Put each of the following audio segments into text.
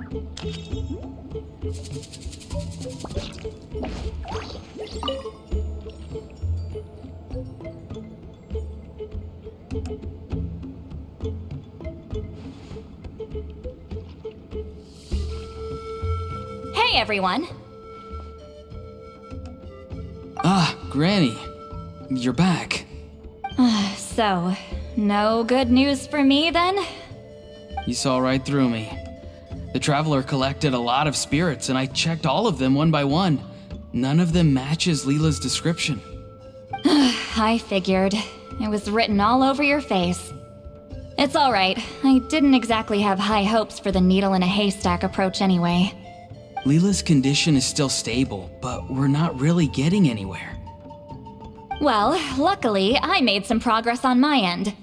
Hey, everyone. Ah, Granny. You're back. So, no good news for me then? You saw right through me. The Traveler collected a lot of spirits, and I checked all of them one by one. None of them matches Leela's description. I figured. It was written all over your face. It's alright. I didn't exactly have high hopes for the needle in a haystack approach anyway. Leela's condition is still stable, but we're not really getting anywhere. Well, luckily, I made some progress on my end.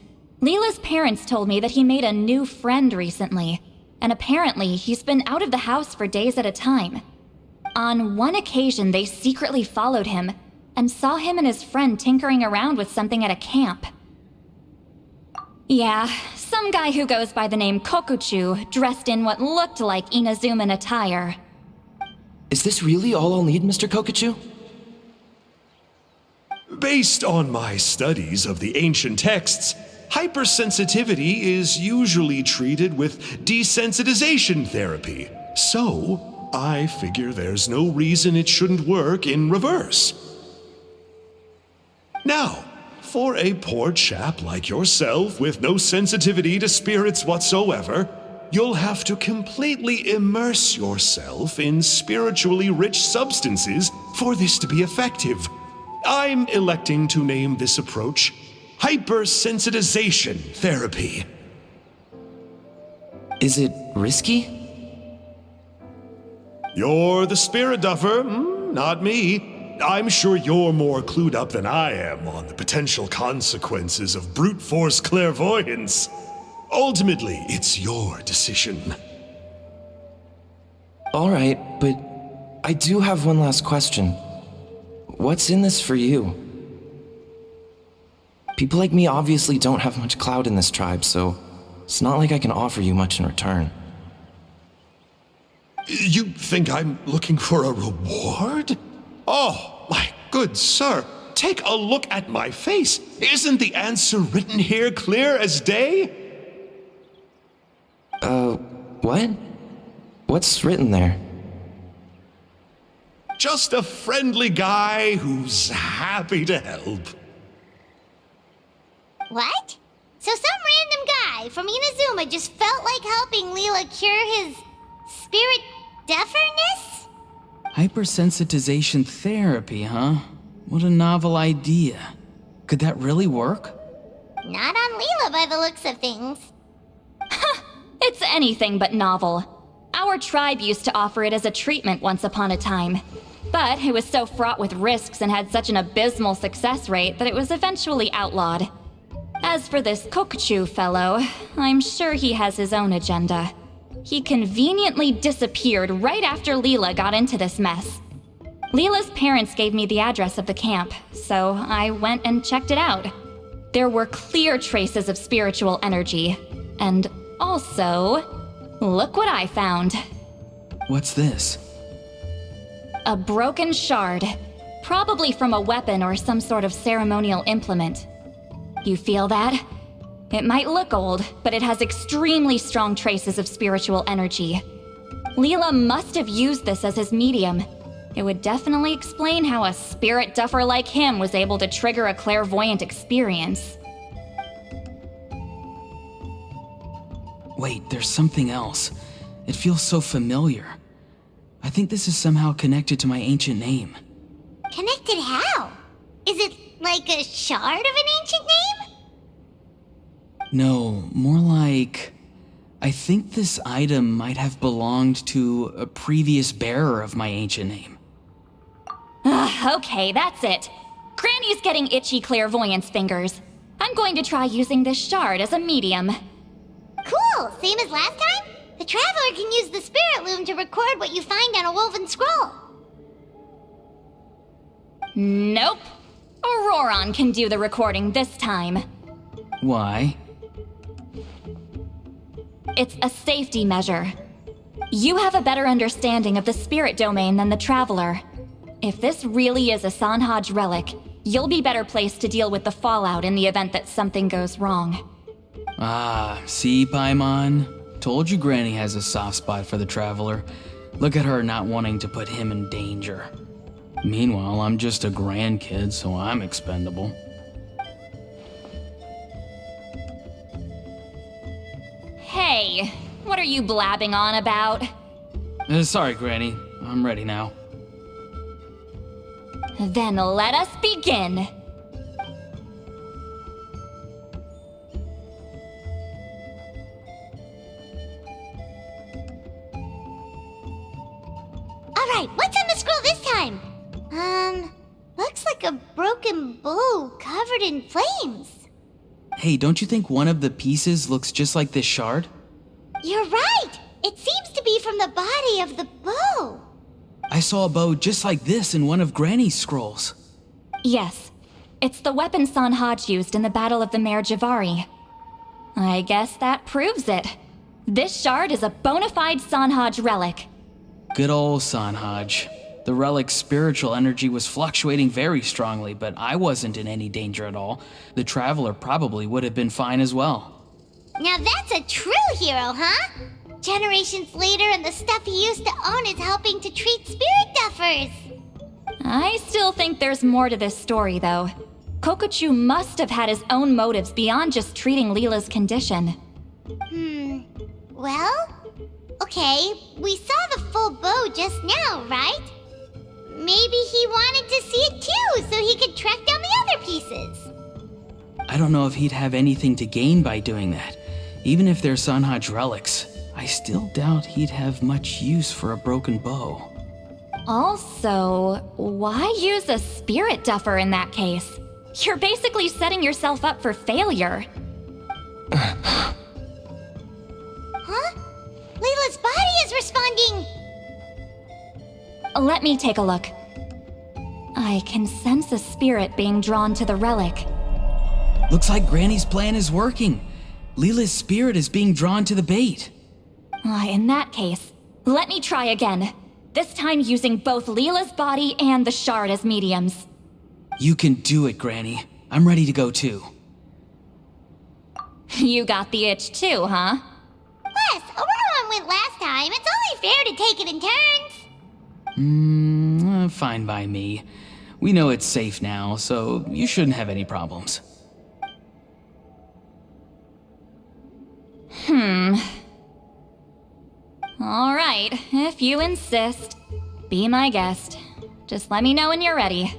Leela's parents told me that he made a new friend recently, and apparently he's been out of the house for days at a time. On one occasion, they secretly followed him and saw him and his friend tinkering around with something at a camp. Yeah, some guy who goes by the name Kokuchu, dressed in what looked like Inazuman attire. Is this really all I'll need, Mr. Kokuchu? Based on my studies of the ancient texts, hypersensitivity is usually treated with desensitization therapy. So, I figure there's no reason it shouldn't work in reverse. Now, for a poor chap like yourself with no sensitivity to spirits whatsoever, you'll have to completely immerse yourself in spiritually rich substances for this to be effective. I'm electing to name this approach hypersensitization therapy. Is it risky? You're the spirit duffer, not me. I'm sure you're more clued up than I am on the potential consequences of brute force clairvoyance. Ultimately, it's your decision. All right, but I do have one last question. What's in this for you? People like me obviously don't have much clout in this tribe, so it's not like I can offer you much in return. You think I'm looking for a reward? Oh, my good sir, take a look at my face. Isn't the answer written here clear as day? What? What's written there? Just a friendly guy who's happy to help. What? So some random guy from Inazuma just felt like helping Leela cure his spirit deaferness? Hypersensitization therapy, huh? What a novel idea. Could that really work? Not on Leela by the looks of things. It's anything but novel. Our tribe used to offer it as a treatment once upon a time. But it was so fraught with risks and had such an abysmal success rate that it was eventually outlawed. As for this Kokuchu fellow, I'm sure he has his own agenda. He conveniently disappeared right after Leela got into this mess. Leela's parents gave me the address of the camp, so I went and checked it out. There were clear traces of spiritual energy, and also, look what I found. What's this? A broken shard, probably from a weapon or some sort of ceremonial implement. You feel that? It might look old, but it has extremely strong traces of spiritual energy. Leela must have used this as his medium. It would definitely explain how a spirit duffer like him was able to trigger a clairvoyant experience. Wait, there's something else. It feels so familiar. I think this is somehow connected to my ancient name. Connected how? Is it like a shard of an ancient name? No, more like... I think this item might have belonged to a previous bearer of my ancient name. Okay, that's it. Granny's getting itchy clairvoyance fingers. I'm going to try using this shard as a medium. Cool, same as last time? The Traveler can use the Spirit Loom to record what you find on a woven scroll. Nope. Auroron can do the recording this time. Why? It's a safety measure. you have a better understanding of the spirit domain than the Traveler. If this really is a Sanhaj relic, you'll be better placed to deal with the fallout in the event that something goes wrong. Ah, see, Paimon? Told you Granny has a soft spot for the Traveler. Look at her not wanting to put him in danger. Meanwhile, I'm just a grandkid, so I'm expendable. Hey, what are you blabbing on about? Sorry, Granny. I'm ready now. Then let us begin. Alright, what's on the scroll this time? Looks like a broken bow covered in flames. Hey, don't you think one of the pieces looks just like this shard? You're right! It seems to be from the body of the bow. I saw a bow just like this in one of Granny's scrolls. Yes, it's the weapon Sanhaj used in the Battle of the Mare Javari. I guess that proves it. This shard is a bona fide Sanhaj relic. Good old Sanhaj. The relic's spiritual energy was fluctuating very strongly, but I wasn't in any danger at all. The Traveler probably would have been fine as well. Now that's a true hero, huh? Generations later and the stuff he used to own is helping to treat spirit duffers. I still think there's more to this story, though. Kokochu must have had his own motives beyond just treating Leela's condition. Well, okay, we saw the full bow just now, right? Maybe he wanted to see it too, so he could track down the other pieces. I don't know if he'd have anything to gain by doing that. Even if they're Sanhaj relics, I still doubt he'd have much use for a broken bow. Also, why use a spirit duffer in that case? You're basically setting yourself up for failure. Huh? Leela's body is responding! Let me take a look. I can sense a spirit being drawn to the relic. Looks like Granny's plan is working. Leela's spirit is being drawn to the bait. In that case, let me try again. This time using both Leela's body and the shard as mediums. You can do it, Granny. I'm ready to go too. You got the itch too, huh? Plus, Auroran went last time. It's only fair to take it in turns. Fine by me. We know it's safe now, so you shouldn't have any problems. All right, if you insist. Be my guest. Just let me know when you're ready.